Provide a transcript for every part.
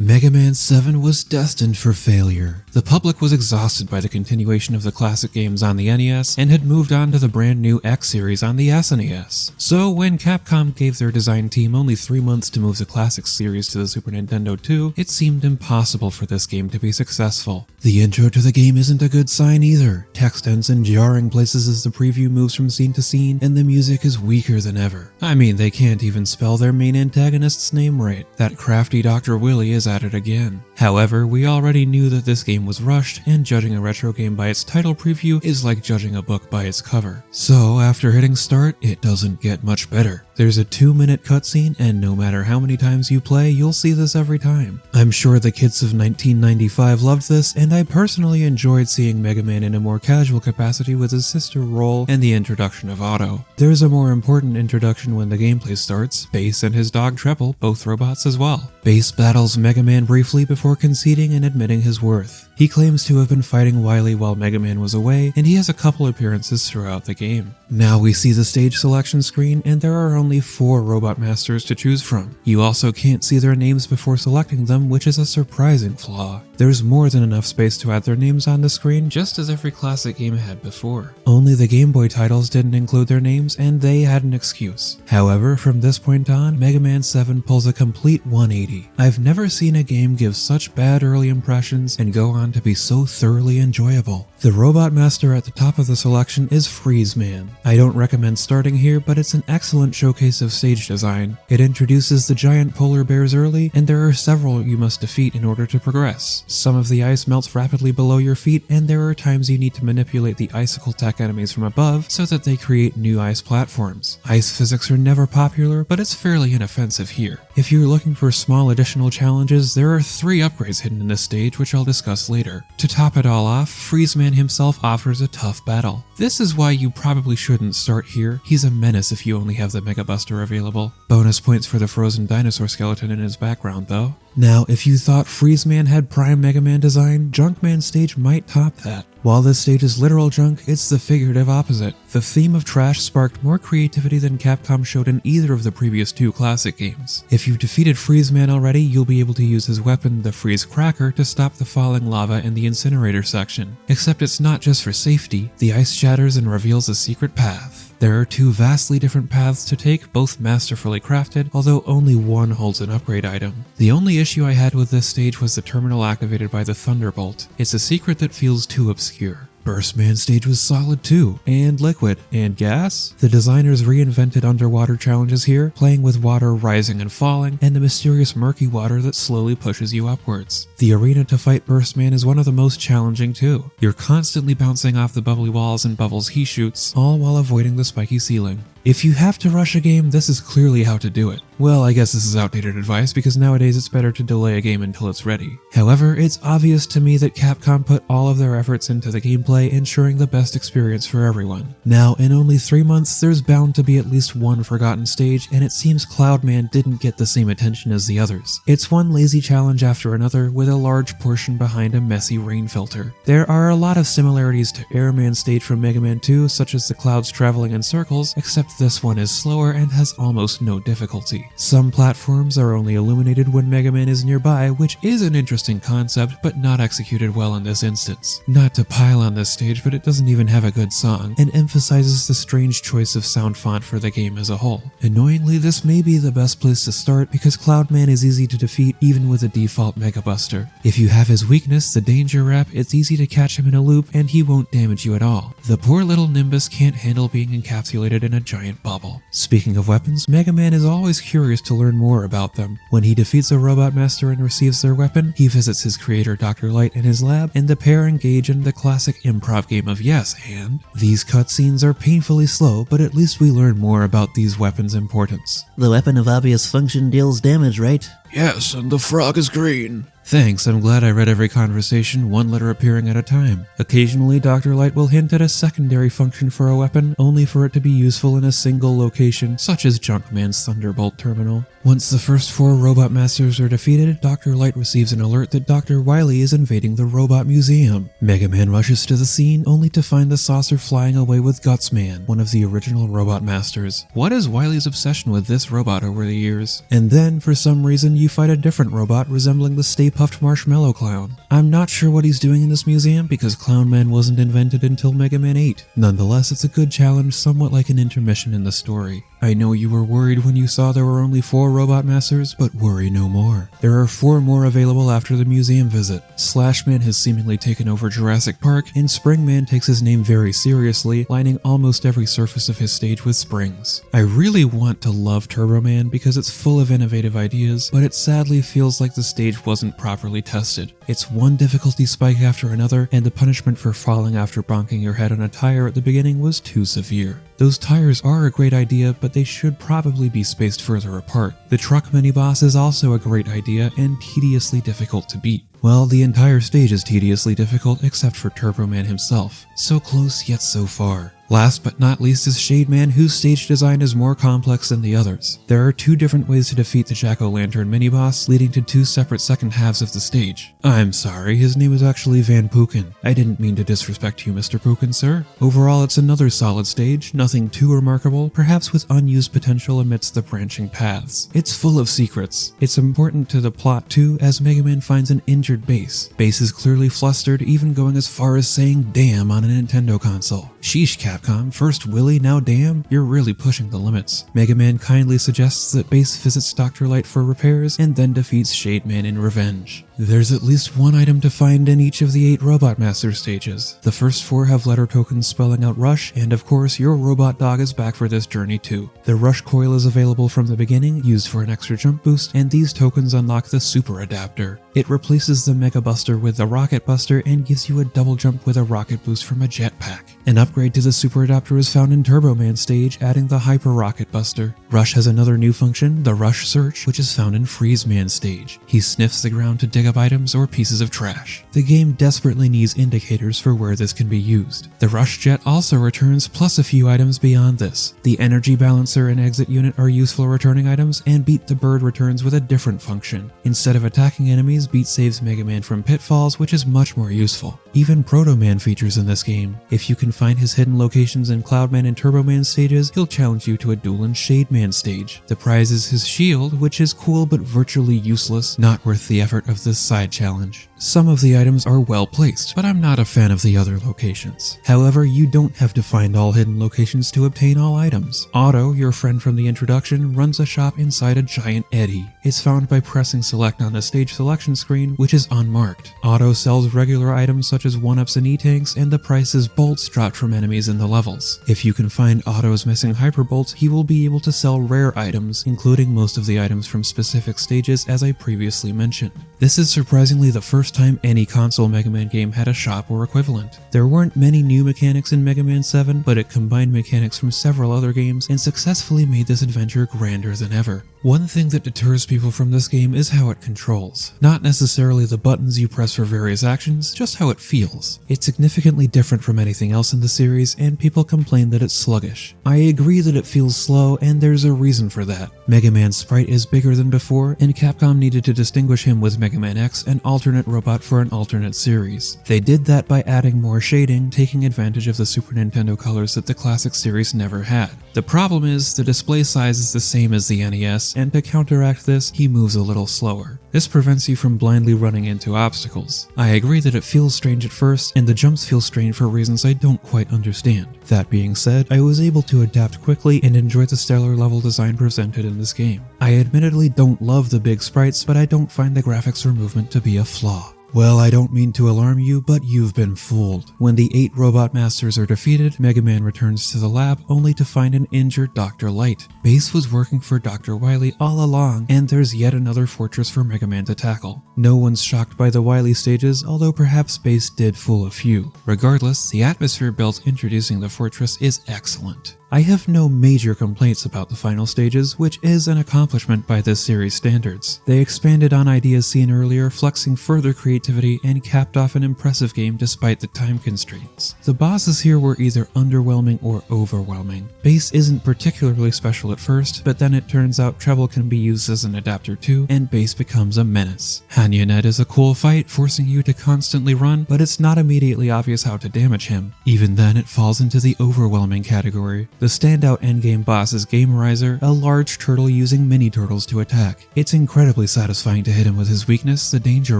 Mega Man 7 was destined for failure. The public was exhausted by the continuation of the classic games on the NES and had moved on to the brand new X series on the SNES. So when Capcom gave their design team only 3 months to move the classic series to the Super Nintendo 2, it seemed impossible for this game to be successful. The intro to the game isn't a good sign either. Text ends in jarring places as the preview moves from scene to scene, and the music is weaker than ever. I mean, they can't even spell their main antagonist's name right. That crafty Dr. Willy is at it again. However, we already knew that this game was rushed, and judging a retro game by its title preview is like judging a book by its cover. So after hitting start, it doesn't get much better. There's a 2-minute cutscene, and no matter how many times you play, you'll see this every time. I'm sure the kids of 1995 loved this, and I personally enjoyed seeing Mega Man in a more casual capacity with his sister Roll and the introduction of Otto. There's a more important introduction when the gameplay starts. Bass and his dog Treble, both robots as well. Bass battles Mega Man briefly before conceding and admitting his worth. He claims to have been fighting Wily while Mega Man was away, and he has a couple appearances throughout the game. Now we see the stage selection screen, and there are only 4 Robot Masters to choose from. You also can't see their names before selecting them, which is a surprising flaw. There's more than enough space to add their names on the screen, just as every classic game had before. Only the Game Boy titles didn't include their names, and they had an excuse. However, from this point on, Mega Man 7 pulls a complete 180. I've never seen a game give such bad early impressions and go on to be so thoroughly enjoyable. The Robot Master at the top of the selection is Freeze Man. I don't recommend starting here, but it's an excellent showcase of stage design. It introduces the giant polar bears early, and there are several you must defeat in order to progress. Some of the ice melts rapidly below your feet, and there are times you need to manipulate the icicle tech enemies from above so that they create new ice platforms. Ice physics are never popular, but it's fairly inoffensive here. If you're looking for small additional challenges, there are 3 upgrades hidden in this stage, which I'll discuss later. To top it all off, Freeze Man himself offers a tough battle. This is why you probably shouldn't start here. He's a menace if you only have the Mega Buster available. Bonus points for the frozen dinosaur skeleton in his background though. Now, if you thought Freeze Man had prime Mega Man design, Junkman stage might top that. While this stage is literal junk, it's the figurative opposite. The theme of trash sparked more creativity than Capcom showed in either of the previous 2 classic games. If you've defeated Freeze Man already, you'll be able to use his weapon, the Freeze Cracker, to stop the falling lava in the incinerator section. Except it's not just for safety, the ice shatters and reveals a secret path. There are 2 vastly different paths to take, both masterfully crafted, although only one holds an upgrade item. The only issue I had with this stage was the terminal activated by the Thunderbolt. It's a secret that feels too obscure. Burst Man stage was solid too, and liquid, and gas. The designers reinvented underwater challenges here, playing with water rising and falling, and the mysterious murky water that slowly pushes you upwards. The arena to fight Burst Man is one of the most challenging too. You're constantly bouncing off the bubbly walls and bubbles he shoots, all while avoiding the spiky ceiling. If you have to rush a game, this is clearly how to do it. Well, I guess this is outdated advice because nowadays it's better to delay a game until it's ready. However, it's obvious to me that Capcom put all of their efforts into the gameplay, ensuring the best experience for everyone. Now, in only 3 months, there's bound to be at least one forgotten stage, and it seems Cloudman didn't get the same attention as the others. It's one lazy challenge after another, with a large portion behind a messy rain filter. There are a lot of similarities to Airman stage from Mega Man 2, such as the clouds traveling in circles, except this one is slower and has almost no difficulty. Some platforms are only illuminated when Mega Man is nearby, which is an interesting concept, but not executed well in this instance. Not to pile on this stage, but it doesn't even have a good song, and emphasizes the strange choice of sound font for the game as a whole. Annoyingly, this may be the best place to start because Cloudman is easy to defeat even with a default Mega Buster. If you have his weakness, the Danger Wrap, it's easy to catch him in a loop and he won't damage you at all. The poor little Nimbus can't handle being encapsulated in a giant bubble. Speaking of weapons, Mega Man is always curious to learn more about them. When he defeats a Robot Master and receives their weapon, he visits his creator Dr. Light in his lab, and the pair engage in the classic improv game of yes and. These cutscenes are painfully slow, but at least we learn more about these weapons' importance. The weapon of obvious function deals damage, right? Yes, and the frog is green. Thanks, I'm glad I read every conversation, one letter appearing at a time. Occasionally, Dr. Light will hint at a secondary function for a weapon, only for it to be useful in a single location, such as Junkman's Thunderbolt terminal. Once the first 4 Robot Masters are defeated, Dr. Light receives an alert that Dr. Wily is invading the Robot Museum. Mega Man rushes to the scene, only to find the saucer flying away with Gutsman, one of the original Robot Masters. What is Wily's obsession with this robot over the years? And then, for some reason, you fight a different robot resembling the Stay Puft Marshmallow Clown. I'm not sure what he's doing in this museum because Clown Man wasn't invented until Mega Man 8. Nonetheless, it's a good challenge, somewhat like an intermission in the story. I know you were worried when you saw there were only 4 Robot Masters, but worry no more. There are 4 more available after the museum visit. Slashman has seemingly taken over Jurassic Park, and Springman takes his name very seriously, lining almost every surface of his stage with springs. I really want to love Turbo Man because it's full of innovative ideas, but it sadly feels like the stage wasn't properly tested. It's one difficulty spike after another, and the punishment for falling after bonking your head on a tire at the beginning was too severe. Those tires are a great idea, but they should probably be spaced further apart. The truck mini-boss is also a great idea and tediously difficult to beat. Well, the entire stage is tediously difficult except for Turbo Man himself. So close yet so far. Last but not least is Shade Man, whose stage design is more complex than the others. There are 2 different ways to defeat the Jack-O-Lantern mini-boss, leading to 2 separate second halves of the stage. I'm sorry, his name is actually Van Pookin. I didn't mean to disrespect you, Mr. Pookin, sir. Overall, it's another solid stage, nothing too remarkable, perhaps with unused potential amidst the branching paths. It's full of secrets. It's important to the plot too, as Mega Man finds an injured Bass. Bass is clearly flustered, even going as far as saying damn on a Nintendo console. Sheesh, Capcom, first Willy, now damn? You're really pushing the limits. Mega Man kindly suggests that Bass visits Dr. Light for repairs and then defeats Shade Man in revenge. There's at least 1 item to find in each of the 8 Robot Master stages. The first 4 have letter tokens spelling out Rush, and of course your robot dog is back for this journey too. The Rush coil is available from the beginning, used for an extra jump boost, and these tokens unlock the Super Adapter. It replaces the Mega Buster with the Rocket Buster and gives you a double jump with a rocket boost from a jetpack. An upgrade to the Super Adapter is found in Turbo Man stage, adding the Hyper Rocket Buster. Rush has another new function, the Rush Search, which is found in Freeze Man stage. He sniffs the ground to dig up items or pieces of trash. The game desperately needs indicators for where this can be used. The Rush Jet also returns, plus a few items beyond this. The Energy Balancer and Exit Unit are useful returning items, and Beat the Bird returns with a different function. Instead of attacking enemies, Beat saves Mega Man from pitfalls, which is much more useful. Even Proto Man features in this game. If you can find his hidden locations in Cloud Man and Turbo Man stages, he'll challenge you to a duel in Shade Man stage. The prize is his shield, which is cool but virtually useless, not worth the effort of this side challenge. Some of the items are well placed, but I'm not a fan of the other locations. However, you don't have to find all hidden locations to obtain all items. Otto, your friend from the introduction, runs a shop inside a giant eddy. It's found by pressing select on the stage selection screen, which is unmarked. Otto sells regular items such as 1-ups and E-tanks, and the price is bolts dropped from enemies in the levels. If you can find Otto's missing hyper bolts, he will be able to sell rare items, including most of the items from specific stages as I previously mentioned. This is surprisingly the first time any console Mega Man game had a shop or equivalent. There weren't many new mechanics in Mega Man 7, but it combined mechanics from several other games and successfully made this adventure grander than ever. One thing that deters people from this game is how it controls. Not necessarily the buttons you press for various actions, just how it feels. It's significantly different from anything else in the series, and people complain that it's sluggish. I agree that it feels slow, and there's a reason for that. Mega Man's sprite is bigger than before, and Capcom needed to distinguish him with Mega Man X, an alternate robot for an alternate series. They did that by adding more shading, taking advantage of the Super Nintendo colors that the classic series never had. The problem is, the display size is the same as the NES, and to counteract this, he moves a little slower. This prevents you from blindly running into obstacles. I agree that it feels strange at first, and the jumps feel strange for reasons I don't quite understand. That being said, I was able to adapt quickly and enjoy the stellar level design presented in this game. I admittedly don't love the big sprites, but I don't find the graphics or movement to be a flaw. Well, I don't mean to alarm you, but you've been fooled. When the 8 robot masters are defeated, Mega Man returns to the lab only to find an injured Dr. Light. Base was working for Dr. Wily all along, and there's yet another fortress for Mega Man to tackle. No one's shocked by the Wily stages, although perhaps Base did fool a few. Regardless, the atmosphere built introducing the fortress is excellent. I have no major complaints about the final stages, which is an accomplishment by this series' standards. They expanded on ideas seen earlier, flexing further creativity, and capped off an impressive game despite the time constraints. The bosses here were either underwhelming or overwhelming. Base isn't particularly special at first, but then it turns out treble can be used as an adapter too, and Base becomes a menace. Hanyanet is a cool fight, forcing you to constantly run, but it's not immediately obvious how to damage him. Even then, it falls into the overwhelming category. The standout endgame boss is Gamerizer, a large turtle using mini-turtles to attack. It's incredibly satisfying to hit him with his weakness, the Danger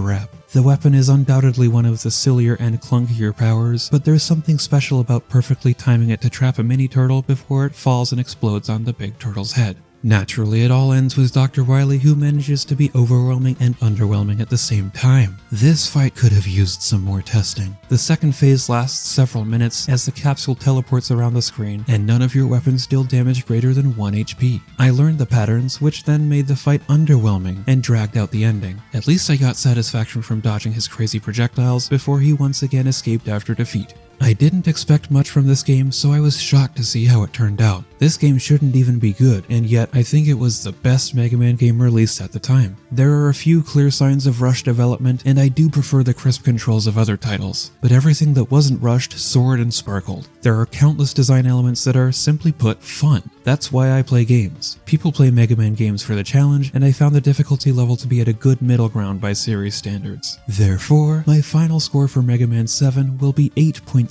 Wrap. The weapon is undoubtedly one of the sillier and clunkier powers, but there's something special about perfectly timing it to trap a mini-turtle before it falls and explodes on the big turtle's head. Naturally, it all ends with Dr. Wily, who manages to be overwhelming and underwhelming at the same time. This fight could have used some more testing. The second phase lasts several minutes as the capsule teleports around the screen, and none of your weapons deal damage greater than 1 HP. I learned the patterns, which then made the fight underwhelming and dragged out the ending. At least I got satisfaction from dodging his crazy projectiles before he once again escaped after defeat. I didn't expect much from this game, so I was shocked to see how it turned out. This game shouldn't even be good, and yet I think it was the best Mega Man game released at the time. There are a few clear signs of rushed development, and I do prefer the crisp controls of other titles, but everything that wasn't rushed soared and sparkled. There are countless design elements that are, simply put, fun. That's why I play games. People play Mega Man games for the challenge, and I found the difficulty level to be at a good middle ground by series standards. Therefore, my final score for Mega Man 7 will be 8.6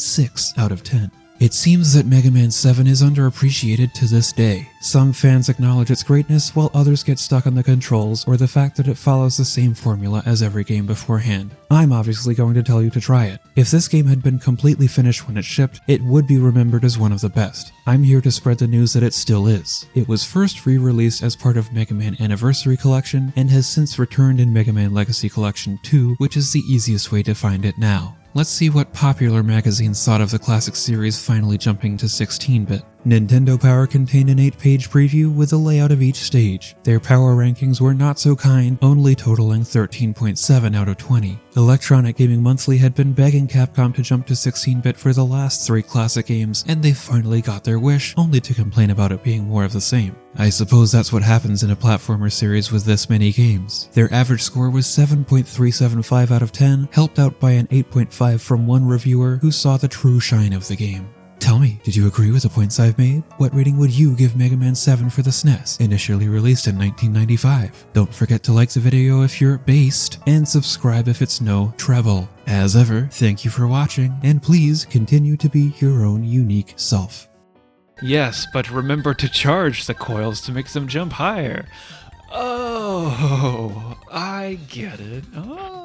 out of 10. It seems that Mega Man 7 is underappreciated to this day. Some fans acknowledge its greatness, while others get stuck on the controls or the fact that it follows the same formula as every game beforehand. I'm obviously going to tell you to try it. If this game had been completely finished when it shipped, it would be remembered as one of the best. I'm here to spread the news that it still is. It was first re-released as part of Mega Man Anniversary Collection, and has since returned in Mega Man Legacy Collection 2, which is the easiest way to find it now. Let's see what popular magazines thought of the classic series finally jumping to 16-bit. Nintendo Power contained an 8-page preview with a layout of each stage. Their power rankings were not so kind, only totaling 13.7 out of 20. Electronic Gaming Monthly had been begging Capcom to jump to 16-bit for the last 3 classic games, and they finally got their wish, only to complain about it being more of the same. I suppose that's what happens in a platformer series with this many games. Their average score was 7.375 out of 10, helped out by an 8.5 from one reviewer who saw the true shine of the game. Tell me, did you agree with the points I've made? What rating would you give Mega Man 7 for the SNES, initially released in 1995? Don't forget to like the video if you're based, and subscribe if it's no treble. As ever, thank you for watching, and please continue to be your own unique self. Yes, but remember to charge the coils to make them jump higher. Oh, I get it. Oh.